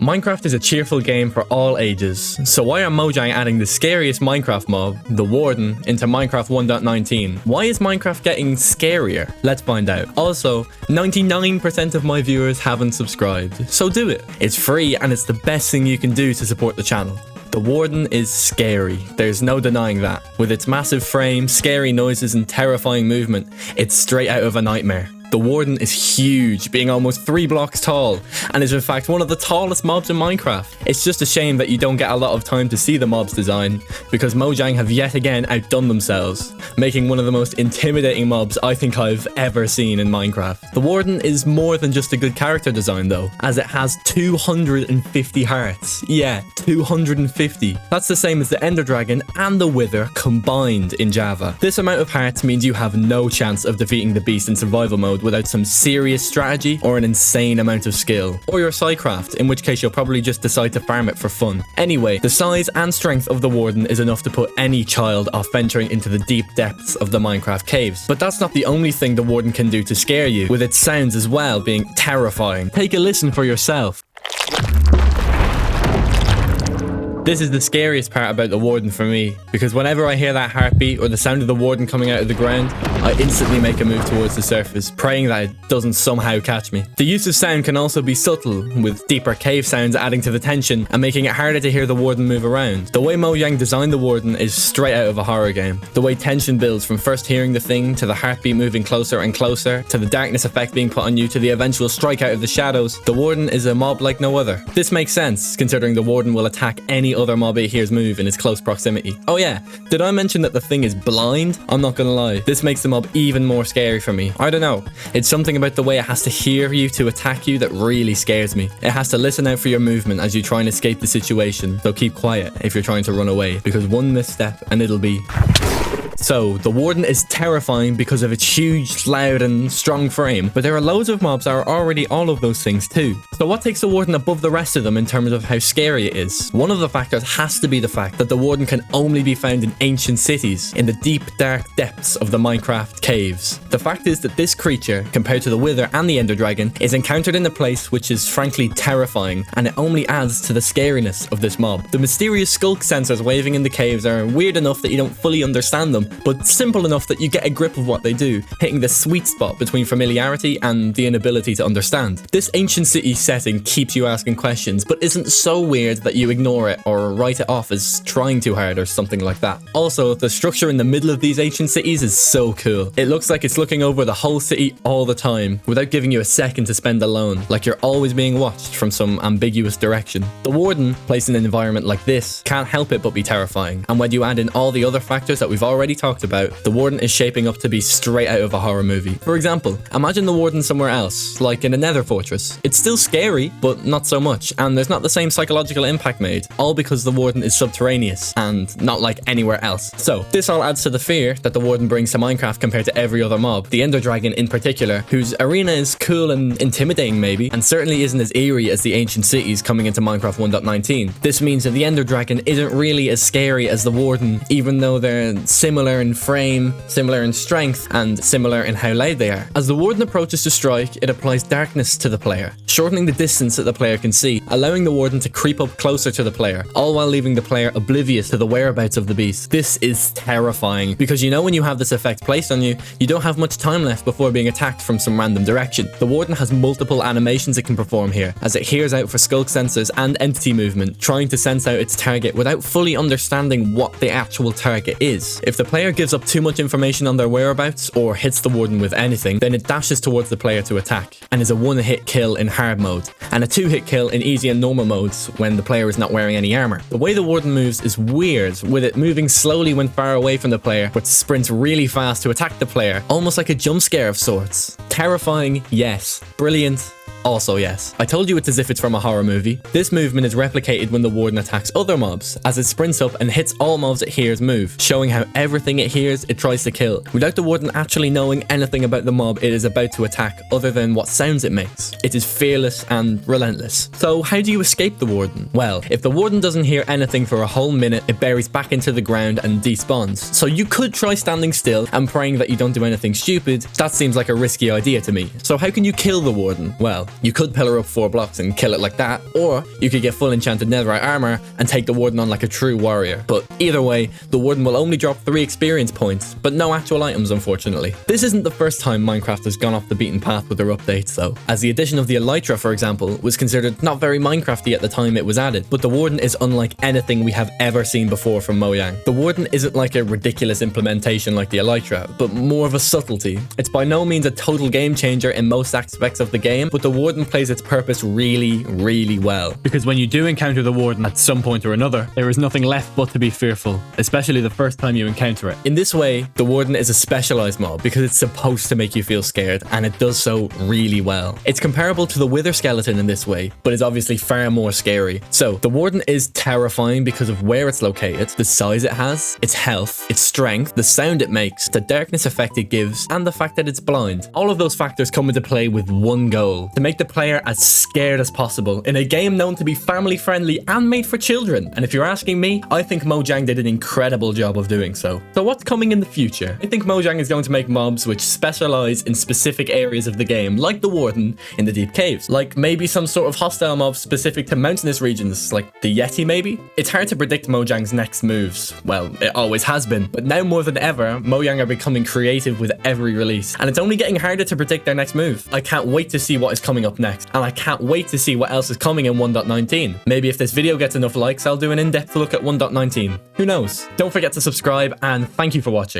Minecraft is a cheerful game for all ages, so why are Mojang adding the scariest Minecraft mob, the Warden, into Minecraft 1.19? Why is Minecraft getting scarier? Let's find out. Also, 99% of my viewers haven't subscribed, so do it. It's free and it's the best thing you can do to support the channel. The Warden is scary, there's no denying that. With its massive frame, scary noises and terrifying movement, it's straight out of a nightmare. The Warden is huge, being almost 3 blocks tall, and is in fact one of the tallest mobs in Minecraft. It's just a shame that you don't get a lot of time to see the mob's design, because Mojang have yet again outdone themselves, making one of the most intimidating mobs I think I've ever seen in Minecraft. The Warden is more than just a good character design though, as it has 250 hearts. Yeah, 250. That's the same as the Ender Dragon and the Wither combined in Java. This amount of hearts means you have no chance of defeating the beast in survival mode without some serious strategy or an insane amount of skill. Or your Psycraft, in which case you'll probably just decide to farm it for fun. Anyway, the size and strength of the Warden is enough to put any child off venturing into the deep depths of the Minecraft caves. But that's not the only thing the Warden can do to scare you, with its sounds as well being terrifying. Take a listen for yourself. This is the scariest part about the Warden for me, because whenever I hear that heartbeat or the sound of the Warden coming out of the ground, I instantly make a move towards the surface, praying that it doesn't somehow catch me. The use of sound can also be subtle, with deeper cave sounds adding to the tension and making it harder to hear the Warden move around. The way Mojang designed the Warden is straight out of a horror game. The way tension builds from first hearing the thing, to the heartbeat moving closer and closer, to the darkness effect being put on you, to the eventual strike out of the shadows, the Warden is a mob like no other. This makes sense, considering the Warden will attack any other mob it hears move in its close proximity. Oh yeah, did I mention that the thing is blind? I'm not gonna lie, this makes the mob even more scary for me. I don't know, it's something about the way it has to hear you to attack you that really scares me. It has to listen out for your movement as you try and escape the situation, so keep quiet if you're trying to run away, because one misstep and it'll be... So, the Warden is terrifying because of its huge, loud and strong frame, but there are loads of mobs that are already all of those things too. So what takes the Warden above the rest of them in terms of how scary it is? One of the factors has to be the fact that the Warden can only be found in ancient cities, in the deep, dark depths of the Minecraft caves. The fact is that this creature, compared to the Wither and the Ender Dragon, is encountered in a place which is frankly terrifying, and it only adds to the scariness of this mob. The mysterious skulk sensors waving in the caves are weird enough that you don't fully understand them, but simple enough that you get a grip of what they do, hitting the sweet spot between familiarity and the inability to understand. This ancient city setting keeps you asking questions, but isn't so weird that you ignore it or write it off as trying too hard or something like that. Also, the structure in the middle of these ancient cities is so cool. It looks like it's looking over the whole city all the time, without giving you a second to spend alone, like you're always being watched from some ambiguous direction. The Warden, placed in an environment like this, can't help it but be terrifying, and when you add in all the other factors that we've already talked about, the Warden is shaping up to be straight out of a horror movie. For example, imagine the Warden somewhere else, like in a nether fortress. It's still scary, but not so much, and there's not the same psychological impact made, all because the Warden is subterraneous, and not like anywhere else. So, this all adds to the fear that the Warden brings to Minecraft compared to every other mob, the Ender Dragon in particular, whose arena is cool and intimidating maybe, and certainly isn't as eerie as the ancient cities coming into Minecraft 1.19. This means that the Ender Dragon isn't really as scary as the Warden, even though they're similar in frame, similar in strength, and similar in how loud they are. As the Warden approaches to strike, it applies darkness to the player, shortening the distance that the player can see, allowing the Warden to creep up closer to the player, all while leaving the player oblivious to the whereabouts of the beast. This is terrifying, because you know when you have this effect placed on you, you don't have much time left before being attacked from some random direction. The Warden has multiple animations it can perform here, as it hears out for skulk sensors and entity movement, trying to sense out its target without fully understanding what the actual target is. If the player gives up too much information on their whereabouts or hits the Warden with anything, then it dashes towards the player to attack, and is a one-hit kill in hard mode, and a two-hit kill in easy and normal modes when the player is not wearing any armor. The way the Warden moves is weird, with it moving slowly when far away from the player, but sprints really fast to attack the player, almost like a jump scare of sorts. Terrifying, yes. Brilliant, also yes. I told you it's as if it's from a horror movie. This movement is replicated when the Warden attacks other mobs, as it sprints up and hits all mobs it hears move, showing how everything it hears it tries to kill, without the Warden actually knowing anything about the mob it is about to attack other than what sounds it makes. It is fearless and relentless. So how do you escape the Warden? Well, if the Warden doesn't hear anything for a whole minute, it buries back into the ground and despawns. So you could try standing still and praying that you don't do anything stupid. That seems like a risky idea to me. So how can you kill the Warden? Well, You could pillar up 4 blocks and kill it like that, or you could get full enchanted netherite armor and take the Warden on like a true warrior. But either way, the Warden will only drop 3 experience points, but no actual items unfortunately. This isn't the first time Minecraft has gone off the beaten path with their updates though, as the addition of the elytra, for example, was considered not very Minecrafty at the time it was added, but the Warden is unlike anything we have ever seen before from Mojang. The Warden isn't like a ridiculous implementation like the elytra, but more of a subtlety. It's by no means a total game changer in most aspects of the game, but the Warden plays its purpose really, really well. Because when you do encounter the Warden at some point or another, there is nothing left but to be fearful, especially the first time you encounter it. In this way, the Warden is a specialized mob because it's supposed to make you feel scared, and it does so really well. It's comparable to the Wither skeleton in this way, but is obviously far more scary. So the Warden is terrifying because of where it's located, the size it has, its health, its strength, the sound it makes, the darkness effect it gives, and the fact that it's blind. All of those factors come into play with one goal: to make the player as scared as possible in a game known to be family friendly and made for children. And if you're asking me, I think Mojang did an incredible job of doing so. So what's coming in the future? I think Mojang is going to make mobs which specialize in specific areas of the game, like the Warden in the deep caves, like maybe some sort of hostile mob specific to mountainous regions, like the Yeti maybe? It's hard to predict Mojang's next moves. Well, it always has been, but now more than ever, Mojang are becoming creative with every release, and it's only getting harder to predict their next move. I can't wait to see what is coming up next, and I can't wait to see what else is coming in 1.19. Maybe if this video gets enough likes, I'll do an in-depth look at 1.19. Who knows? Don't forget to subscribe, and thank you for watching.